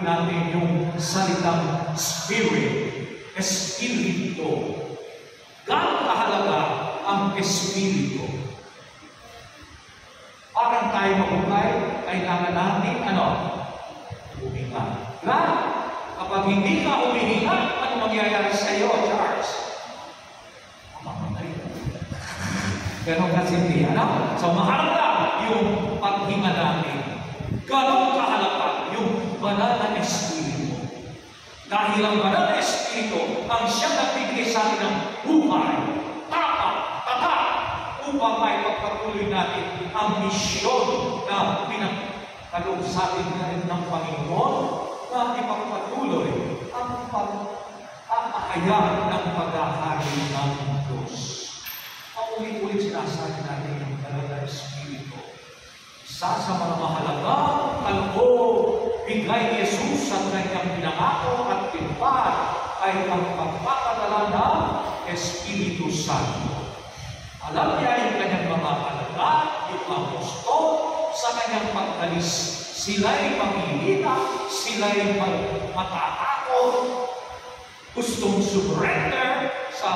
natin yung salitang Spirit. Espiritu. Gano'ng kahalaga ang Espiritu? Parang tayo mabuhay, kailangan natin, huminga. Diba? Kapag hindi ka humihinga, ano mangyayari sa iyo, Charles? Mamamatay. Ganon kasindi, So, mahalaga yung paghinga natin. Ganon kahalaga yung banal na Espiritu. Dahil ang banal na Espiritu ang siyang nagbigay sa atin ng buhay, tatak, upang may pagpatuloy natin ang misyon na pinagkaloob sa atin ng Panginoon na ipagpatuloy ang pag-aahayag ng paghahari ng Diyos. Paulit-ulit sinasabi natin ang banal na Espiritu. Isa sa mga mahalaga kaloob bigay ni Jesus sa kanyang pinangako at pinupad ay ang pagpapadala ng Espiritu Santo. Alam niya yung kanyang mga alagad, yung apostol, sa kanyang pagkalis. Sila'y mamihina, sila'y matatakot, gustong surrender sa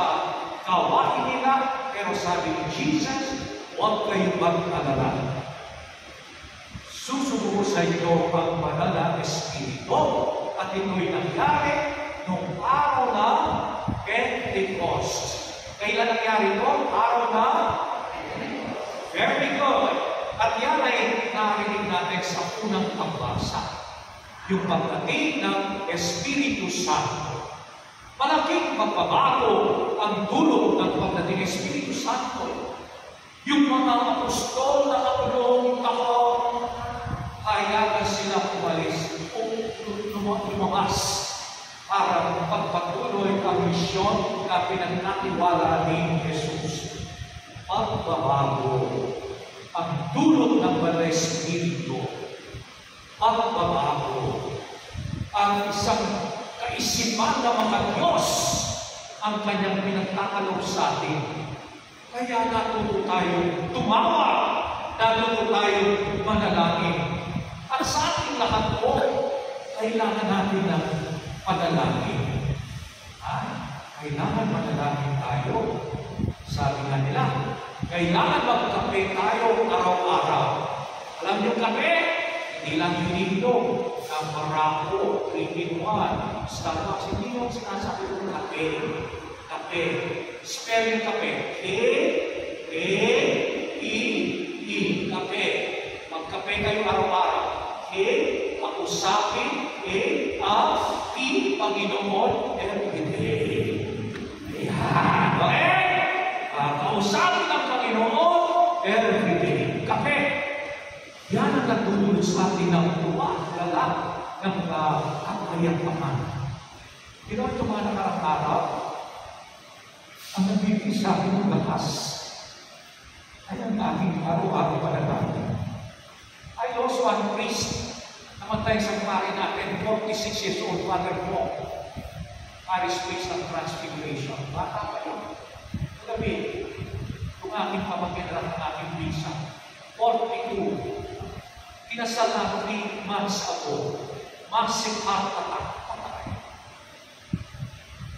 gawain nila, pero sabi ni Jesus, huwag kayong mag-alala. Susubo sa iyo ang banal na Espiritu at ito'y nangyari noong araw na Pentecost. Kailan nangyari ito? Araw na? Very good. At yan ay narinig natin sa unang pagbasa. Yung pagdating ng Espiritu Santo. Malaking pagbabago ang dulot ng pagdating ng Espiritu Santo. Yung mga apostol na nakulong taon, hayagan sila umalis o lumamas para pagpatuloy ang misyon na pinagkatiwala ni Jesus. Pagbabago ang dulot ng banal na Espiritu. Pagbabago ang isang kaisipan ng mga Diyos ang kanyang pinagkakaloob sa atin. Kaya natuto tayo tumawa, natuto tayo manalangin. At sa ating lahat po, kailangan natin ng panalangin. Kailangan manalangin tayo. Sabi nga nila, kailangan magkape tayo araw-araw. Alam niyo kape? Hindi lang hinihinom. Ang Barako, 3-in-1, Starbucks, hindi yung sinasabi ng kape. Kape. Spell yung kape. K-A-E-E. Kape. Magkape kayo araw-araw. K, kausapin, A-P, Panginoon, everyday. Ayan. Okay? Kausapin ang Panginoon, everyday. Kape. Yan ang nagdudulot sa atin ng tuwa-lala ng kapayapaan. Pero ito mga nakarang-araw, ang nagbibigay sa akin ng lakas ay ang aking araw-araw panalangin. I lost one priest. Namatay sa pari natin, 46 years old, Father Paul. Paris priest ng Transfiguration. Bata pa yun. Gabi, kung aking pamangkin ng aking visa, 42. Kinasal na 3 months ago. Massive heart attack.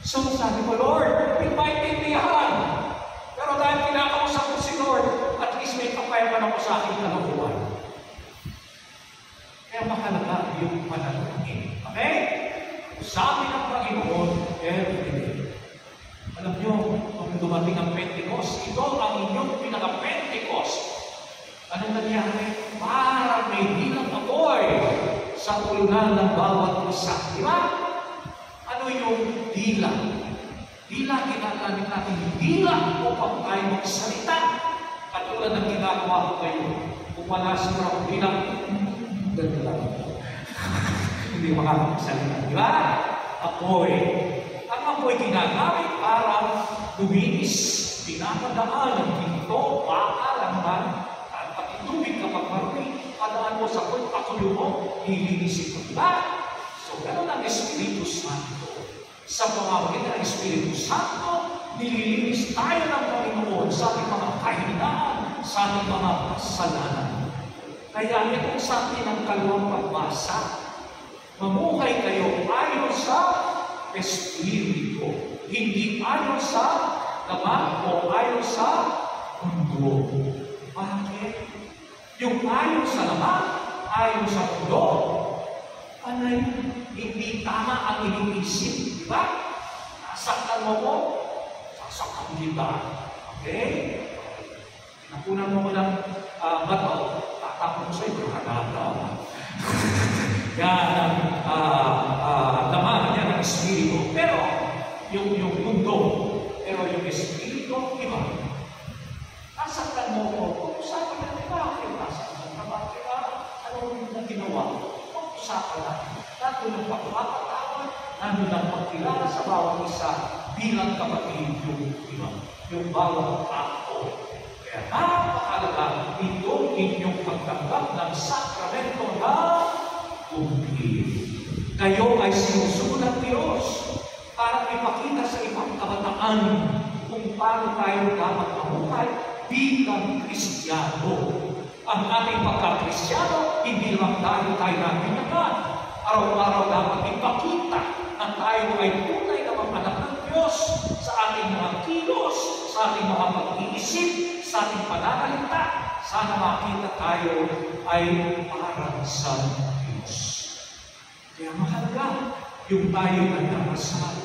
So sabi ko, Lord, hindi maintindihan. Pero dahil kinakausap ko si Lord, at least may kapayaman ako sa aking kalooban. Kaya mahalaga yung panalangin. Okay? Sabi ng Panginoon, everyday. Alam nyo, kung dumating ang Pentecost, ito ang inyong pinaka-Pentecost. Anong nangyari? Parang may dilang apoy sa ulunan ng bawat isa. Di ba? Ano yung dila? Dila, ginagamit natin yung dila upang tayo magsalita. Katulad ng ginagawa ko kayo. Kung wala siguro ang bilang, ganda lang. Hindi makakapagsalita. Di ba? Apoy. Ang apoy ginagamit para luminis. Pinapadaan ng pinto, baka, lamban, tubig kapag marumi, padaan mo sa pagpatuloy mo, lilinisin mo. Diba? So, gano'n ang Espiritu Santo. Sa pamamagitan ng Espiritu Santo, nililinis tayo ng Panginoon sa ating mga kahinaan, sa ating mga kasalanan. Kaya itong sa atin ang kalawang pagbasa, mamuhay mabuhay kayo ayon sa Espiritu, hindi ayon sa laman o ayon sa mundo. Bakit? Yung ayon sa laman, ayon sa mundo, anay, hindi tama ang iniisip, di ba? Nasaktan mo ko, sasaktan kita. Okay? Nakunan mo ng bato, tatapon sa'yo, granada. Yan ang laman, yan ang Espiritu. Pero, yung mundo, pero yung Espiritu, iba. Nasaktan mo ko, usapan natin bakit nasaktan ka, bakit ano yung ginawa mo? Usapan natin. Nandun ang pagpapatawad, nandun ang pagkilala sa bawat isa bilang kapatid yung iba, yung bawat tao. Kaya napakalaga itong inyong pagtanggap ng sakramento na bugtib. Kayo ay sinusunod ng Diyos para ipakita sa ibang kabataan kung paano tayo dapat mamuhay bilang Kristiyano. Ang ating pagka-Kristiyano, hindi lang tayo natin naman. Araw-araw dapat ipakita na tayo ay tunay na mga anak ng Diyos sa ating mga kilos, sa ating mga pag-iisip, sa ating pananalita. Sana makita tayo ay parang sa Diyos. Kaya mahalaga yung tayo nagdarasal.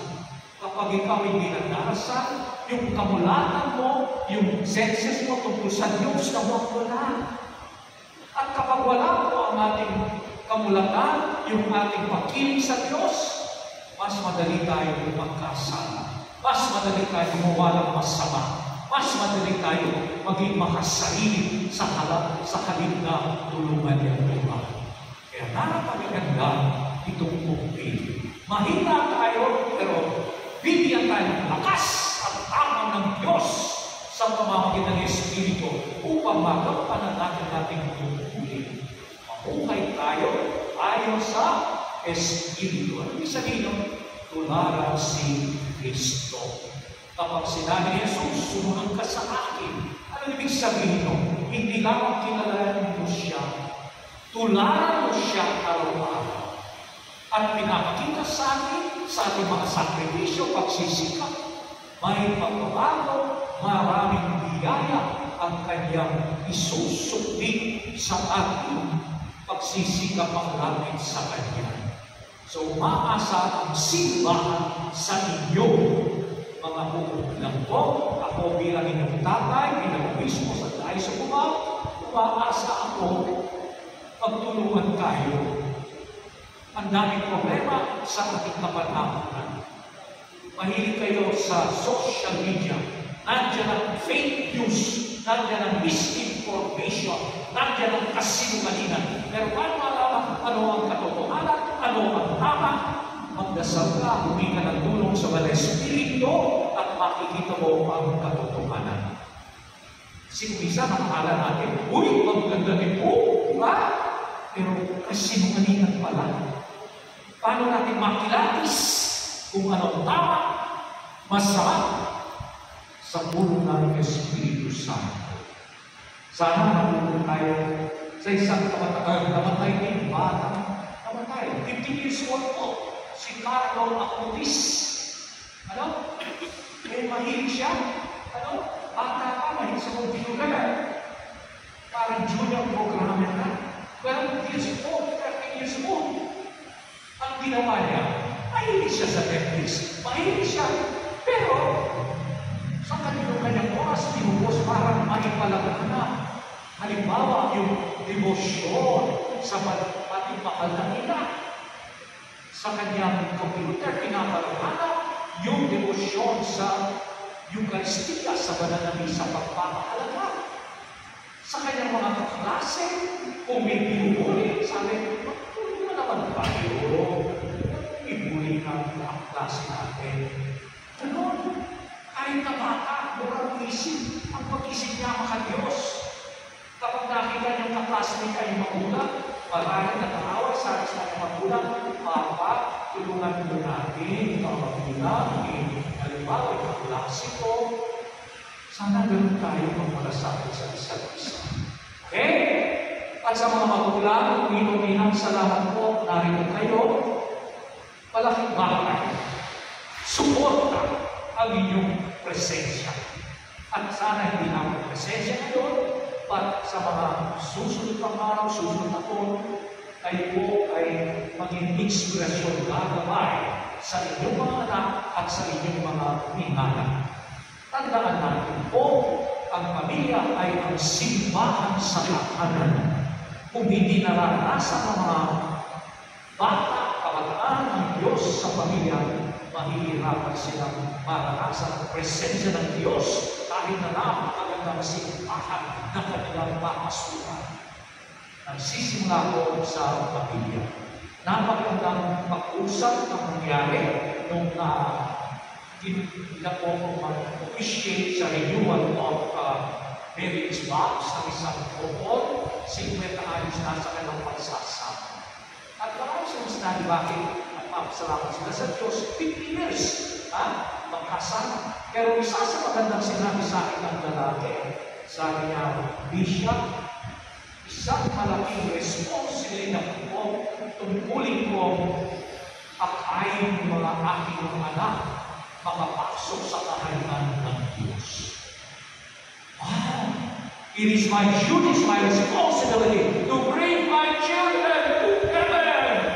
Kapag ikaw hindi nagdarasal, yung kamulatan mo, yung senses mo tungkol sa Diyos na wala. At kapag wala po ang ating kamulatan, yung ating pagkiling sa Diyos, mas madali tayo magkasala. Mas madali tayo gumawa ng masama. Mas madali tayo maging makasarili sa halip na tulungan ng iba. Kaya napakaganda itong bugtib. Mahina tayo, pero bibigyan tayo ng lakas at tapang ng Diyos sa pamamagitan ng Espiritu upang magampanan natin ating bugtib. Mabuhay tayo ayon sa Espiritu. Ano ibig sabihin ng tularan si Kristo? Kapag sinabi ni Jesus, sumunod ka sa akin, ano ibig sabihin nyo? Hindi lamang kilalanin mo siya, tularan mo siya araw-araw. At pinapakita sa atin, sa ating mga sakripisyo, pagsisikap, may pagbabago, maraming biyaya ang kanyang isusubmit sa ating pagsisikap malapit sa kanya. So, maasa ang simbahan sa inyo, mga pupulang po. Ako bilang inyong tatay, bilang obispo sa Diyos sa Cubao, umaasa ako, pagtulungan tayo. Ang daming problema sa ating kapanahonan. Mahilig kayo sa social media. Nandiyan ang fake news, nandiyan ang misinformation, nandiyan ang kasinungalingan. Pero paano malaman ano ang katotohanan, ano ang tama? Magdasal ka, huminga ng tulong sa mga Espiritu at makikita mo ang katotohanan. Sinumisa ang akala natin, uy, maganda din po, diba? Pero kasinungalingan pala. Paano natin makilatis kung anong tama, masama, sa puno ng Espiritu Santo? Sana napuno tayo sa isang namatay din bata. Namatay, 15 years old po, si Carlo Acutis. Ano? Eh, mahilig siya. Ano? Bata pa, mahilig sa computer. Parang junior programmer na. 12 years old, 13 years old. Ang ginawa niya, mahilig siya sa Netflix. Mahilig siya. Pero, sa kanyang oras, tinubos parang maipalaga na. Halimbawa, yung devosyon sa ating mahal na ina. Sa kanyang computer, pinapalagana yung devosyon sa Eucharistia, sa banal na misa, pagpapahalaga. Sa kanyang mga kaklase, kung may pinubuli, sabi, magtulong naman ba kayo? Ibuli ng klase natin. Ganon, kahit na bata, murang isip, ang pag-isip niya maka-Diyos. Kapag nakita niyang kaklase niya ay magulang, maraming nakakaway sa kanyang magulang, Papa, tulungan mo natin, ikaw magulang, halimbawa, ikaw klase ko. Sana ganoon tayo magmalasakit sa isa't isa. Okay? At sa mga magulang, minumihang salamat po, narito kayo. inyong presensya. At sana hindi namin presensya ngayon, but sa mga susunod pang araw, susunod na taon, kayo po ay maging inspirasyon gagawin sa inyong mga anak at sa inyong mga ninganak. Tandaan natin po, ang pamilya ay ang simbahan sa tahanan. Kung hindi naranasan ng mga bata, kabataan ng Diyos sa pamilya, mahihirapan silang maranasan ang presensya ng Diyos kahit na napakagandang simbahan na kanilang papasukan. Nagsisimula ko sa pamilya. Napakagandang pag-usap ang nangyari nung hindi na po mag-officiate sa renewal of marriage vows ng isang couple, 50 anos na sa kanilang pagsasama. At marami silang sinabi bakit nagpapasalamat sila sa Diyos. 50 years magkasama. Pero isa sa magandang sinabi sa akin ng lalaki, sabi niya, Bishop, isang malaking responsibility ko, tungkulin ko akayin ng mga aking anak makapasok sa kaharian ng Diyos. Wow! It is my duty, my responsibility to bring my children to heaven.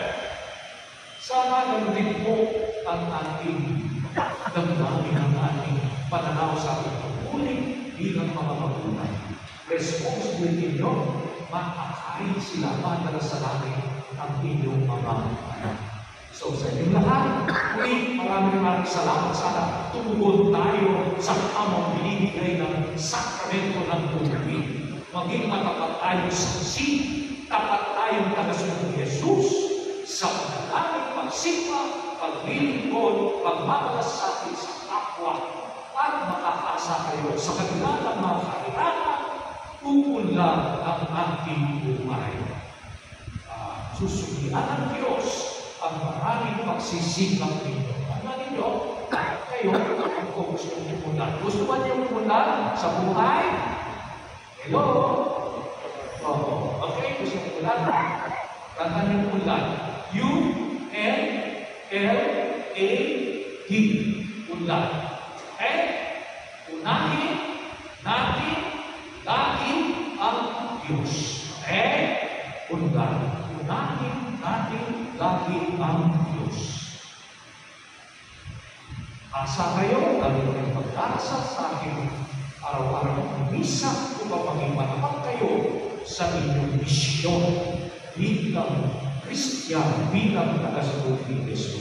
Sana ganun din po ang ating damdamin, ang ating pananaw sa ating tungkulin bilang mga magulang. Responsibility nyo, makakain sila, madalasalangin ang inyong mga anak. So sa inyong lahat, maraming salamat. Sana tumugon tayo sa tamang binibigay ng sakramento ng tubig. Maging matapat tayo sa si, tapat tayong tagasunod ni Jesus sa panalangin, pagsipa, paglilingkod, pagmamalasakit sa kapwa, at makakasa kayo sa kabila ng mga kahirapan, uunlad ang ating buhay. Susulian ng Diyos ang maraming pagsisikap ninyo. Ano ninyo? Kayo, kung gusto nyo umunlad. Gusto ba nyo umunlad sa buhay? Hello? Okay, gusto nyo umunlad? Kanta nyo umunlad. U-N-L-A-D. Umunlad. Okay? Unahin natin lagi ang Diyos. Okay? Umunlad. Unahin natin lagi ang Diyos. Asa kayo, lalo ng pagdarasal sa akin, araw-araw ng misa, upang maging matapat kayo sa inyong misyon bilang Kristiyan, bilang tagasunod ni Jesus.